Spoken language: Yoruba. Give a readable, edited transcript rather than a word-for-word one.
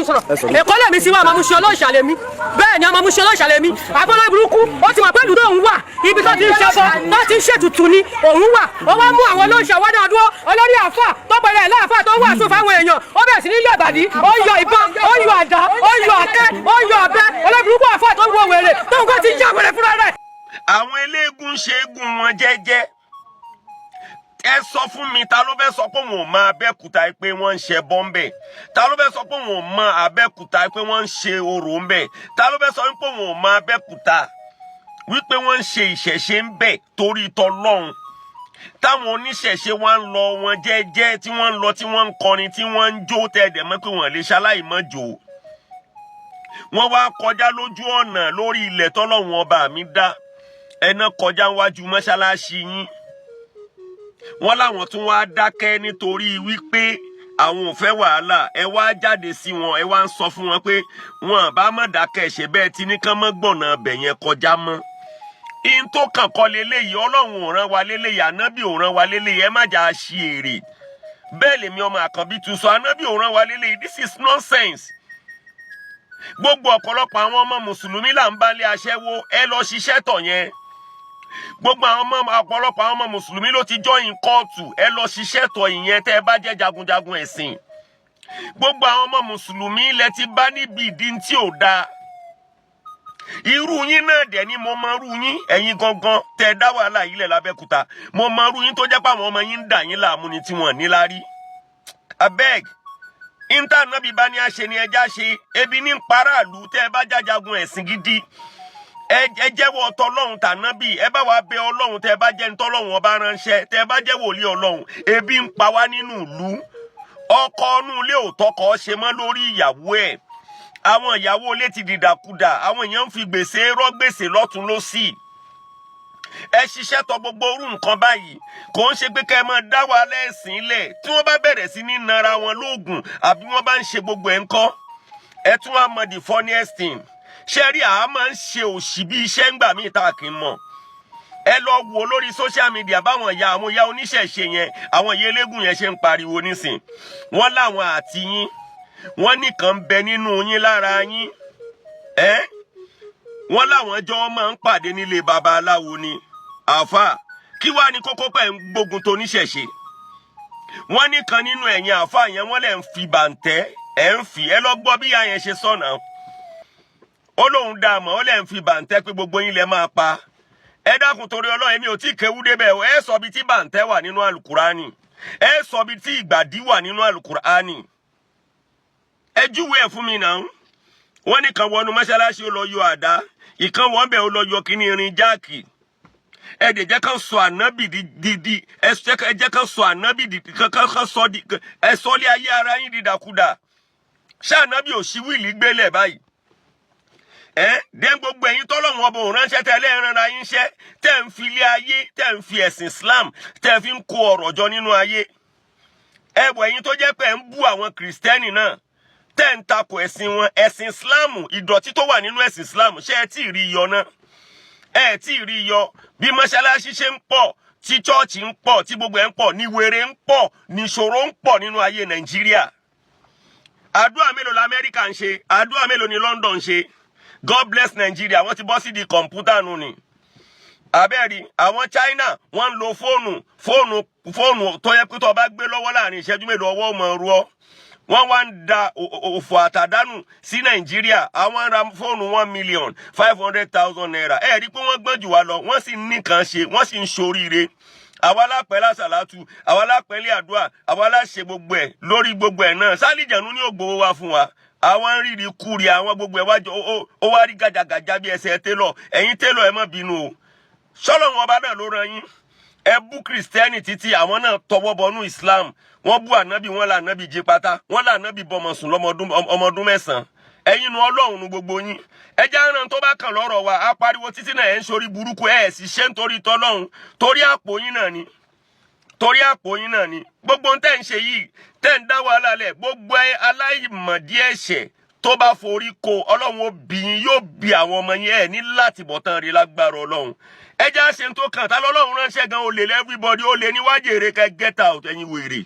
sọ̀rọ̀ èkó lèmi sí wa ọmọ Mushin Ọlọ́ọ̀ṣà lèmi bẹ́ẹ̀ ni ọmọ Mushin Ọlọ́ọ̀ṣà lèmi àbọ̀lọ́ burúkú ó ti wà pé ìlú òun wà ibi tó ti ń ṣe bọ́ tó ti ń ṣètùtù ni òun wà ó wá mú àwọn olóòṣà wá dáa dúró olórí àfà tó bẹ̀rẹ̀ láàfà tó wà sùn fáwọn èèyàn ó bẹ̀rẹ̀ sí ní yọ ìbàdí ó yọ ìbọn ó yọ àdá ó yọ àkẹ́ ó yọ ọ̀bẹ olóburúkú àfà tó wọ wèrè tó ń kọ́ ti já wèrè fúnra rẹ̀. àwọn eléégún ṣe égún wọn jẹ́jẹ́ ẹ sọ fún mi ta ló fẹ́ sọ pé wọn ò mọ Abẹ́òkúta pé wọ́n ń ṣe bọ́m̀bẹ̀ ta ló fẹ́ sọ pé wọn ò mọ Abẹ́òkúta pé wọ́n ń ṣe orò ń bẹ̀ ta ló fẹ́ sọ pé wọn ò mọ Abẹ́òkúta wípé wọ́n ń ṣe ìṣẹ̀ṣe ń bẹ̀ torí tọlọ́run táwọn oníṣẹ̀ṣe wá ń lọ wọn jẹ́jẹ́ tí wọ́n ń lọ tí wọ́n ń kọrin tí wọ́n ń jó tẹ̀dẹ̀ mọ́ pé wọ́n lè ṣaláì mọ́ jò wọ́n wá kọjá lójú ọ̀nà lórí ilẹ̀ tọ́lọ́run ọba mi dá ẹná kọjá wájú mọ́ṣáláṣí yín wọ́n láwọn tún wá dákẹ́ nítorí wípé àwọn ò fẹ́ wàhálà ẹ wá jáde sí wọn ẹ wá ń sọ fún wọn pé wọn bá má dákẹ́ ṣe bẹ́ẹ̀ tí ní kán mọ́ gbọ̀nà ọbẹ̀ yẹn kọjá mọ́ in tó kàn kọ́ leléyìí ọlọ́run ò rán wa leléyìí ànábì ò rán wa leléyìí ẹ má jà á ṣe èrè bẹ́ẹ̀ lèmi ọmọ Àkànbí tún sọ ànábì ò rán wa leléyìí this is nonsense gbogbo ọ̀pọ̀lọpọ̀ àwọn ọmọ mùsùlùmí là ń bá lé aṣẹ́wó ẹ lọ ṣiṣẹ́ tọ̀ yẹn gbogbo ọ̀pọ̀lọpọ̀ àwọn ọmọ mùsùlùmí ló ti jọyìn kóòtù ẹ lọ ṣiṣẹ́ tọ̀ ìyẹn tẹ́ ẹ bá jẹ́ jagunjagun ẹ̀sìn gbogbo àwọn ọmọ mùsùlùmí lẹ ti bá níbi ìdí tí ò dáa irú yín náà dẹ̀ ni mo mọ irú yín ẹ̀yin gangan tẹ́ ẹ dá wàhálà yìí lẹ̀ l'Abẹ́òkúta mo mọ irú yín tó jẹ́ pé àwọn ọmọ yín ń dà yín láàmú ni tí wọ́n ní lárí abeg intanẹ́bì bá ní àṣẹ ni ẹja ṣe ebi ní paráàlú tẹ́ ẹ bá jájagun ẹ̀sìn gidi ẹ jẹ́wọ́ tọlọ́run tànábì ẹ bá wa bẹ ọlọ́run tẹ́ ẹ bá jẹ́ ntọ́lọ́run ọba ránṣẹ́ tẹ́ ẹ bá jẹ́ wòlíì ọlọ́run ebi ń pa wá nínú ìlú ọkọ inú ilé ò tọkọ ṣe mọ́ lórí ìyàwó ẹ̀ àwọn ìyàwó ilé ti dìdàkudà àwọn èèyàn ń fi gbèsè rọ́ gbèsè lọ́tún lósì ẹ ṣiṣẹ́ tọ gbogbo orú nǹkan báyìí kò ń ṣe pé kẹ́ ẹ máa dá wàhálà ẹ̀sìn lẹ̀ tí wọ́n bá bẹ̀rẹ̀ sí ní nara wọn lóògùn àbí wọ́n bá ń ṣe gbogbo ẹ̀ ńkọ́ ẹ tún wá mọ the funniest thing ṣe rí àá máa ń ṣe òṣì bí iṣẹ́ ńgbà míì tá a kì í mọ̀ ẹ lọ wò lórí social media báwọn àwọn ìyá oníṣẹ̀ṣe yẹn àwọn ìyá eléégún yẹn ṣe ń pariwo nísìn wọ́n láwọn àti yín wọ́n nìkan ń bẹ nínú yín lára yín wọ́n láwọn jọ máa ń pàdé nílé babaláwo ni àáfà kí wàá ní kókó pẹ̀ ń gbógun tó níṣẹ̀ṣe wọ́n nìkan nínú ẹ̀yin àáfà yẹn wọ́n lẹ̀ ń fi bàǹtẹ́ ẹ̀ ń fi ẹ lọ gbọ́ bí ìyá yẹn ṣe sọ̀nà ó lóun dá a mọ̀ ó lẹ̀ ń fi bàǹtẹ́ pé gbogbo yín lẹ máa pa ẹ dákun torí Ọlọ́run èmi ò tí ì kéwú débẹ̀ ẹ sọ bí tí bàǹtẹ́ wà nínú àlùkùránì ẹ sọ bí tí ìgbàdí wà nínú àlùkùránì ẹ júwe ẹ̀ fún mi náà wọ́n nìkan wọnú mọ́ṣáláṣí ó lọ yọ àdá ìkan wọ́n bẹ̀ ó lọ yọ kíní irin jáàkì ẹ dẹ̀ jẹ́ ká sọ ànábì di ẹ jẹ́ ká sọ ànábì di ká sọ di ẹ sọ lé ayé ara yín dídàkudà ṣé ànábì ò ṣí wíìlì gbélé báyìí dẹ́n gbogbo ẹ̀yin tọ́lọ́run ọba òun ránṣẹ́ tẹ́lẹ̀ ẹ̀rànra yín ṣẹ́ tẹ́ ń fi ilé ayé tẹ́ ń fi ẹ̀sìn Islam tẹ́ fi ń kó ọ̀rọ̀ jọ nínú ayé ẹ̀wọ̀ ẹ̀yin tó jẹ́ pé ń bú àwọn kìrìsìtẹ́nì náà tẹ́ ń takò ẹ̀sìn wọn ẹ̀sìn Islam ìdọ̀tí tó wà nínú ẹ̀sìn Islam ṣé ẹ tí ì rí iyọ náà ẹ tí ì rí iyọ bí mọ́ṣáláṣí ṣe ń pọ̀ tí chọ́ọ̀chì ń pọ̀ tí gbogbo ẹ̀ ń pọ̀ ní wèrè ń pọ̀ ní ìṣòro ń pọ̀ nínú ayé Nàìjíríà àdúrà mélòó l'Amẹ́ríkà ń ṣe àdúrà mélòó ní London ń ṣe God bless Nigeria wọ́n ti bọ́ sí di kọ̀ǹpútà nù ni abẹ́rí àwọn China wọ́n ń lo fóònù tó yẹ pé tó bá gbé lọ́wọ́ láàrin ìṣẹ́jú mélòó ọwọ́ ọmọ ru ọ wọ́n wá ń da òfò àtàdánù sí Nàìjíríà àwọn ra fóònù 1,500,000 naira ẹ rí i pé wọ́n gbọ́n jù wá lọ wọ́n sì nìkan ṣe wọ́n sì ń ṣoríire àwa lápẹ́ lásàlátù àwa lápẹ́ lé àdúrà àwa láṣẹ gbogbo ẹ̀ lórí gbogbo ẹ̀ náà sálìjànú ní ògbówó wá fún wa àwọn ń rírì kúri àwọn gbogbo ẹ̀ wájú ó wá rí gàjàgàjà bí ẹsẹ̀ télọ̀ ẹ̀yin télọ̀ ẹ má bínú o ṣọ́lọ́run ọba náà ló ran yín ẹ bú kìrìsìtẹ́nì títí àwọn náà tọwọ́ bọnú Islam wọ́n bú ànábì wọn là ànábì jí pátá wọn là ànábì bọmọ sùn ọmọdún 9 ẹ̀yin nu Ọlọ́run nu gbogbo yín ẹjẹ́ àrùn tó bá kàn lọ́rọ̀ wa á pariwo títí náà ẹ̀ ń sori burúkú ẹ̀ sì ṣe nítorí tọ́lọ́run torí àpò yín náà ni gbogbo ń tẹ́ ń ṣe yìí tẹ́ ń dá wàhálà lẹ̀ gbogbo aláìmọ̀dí ẹ̀ṣẹ̀ tó bá forí ko Ọlọ́run ó bí yín yóò bí àwọn ọmọ yín ẹ̀ ní láti bọ̀tán rí lágbára Ọlọ́run ẹjẹ́ àṣẹ tó kàn tá lọ́lọ́run ránṣẹ́ gan olè everybody olè níwájú èrè kẹ́ get out ẹ̀yin wèrè.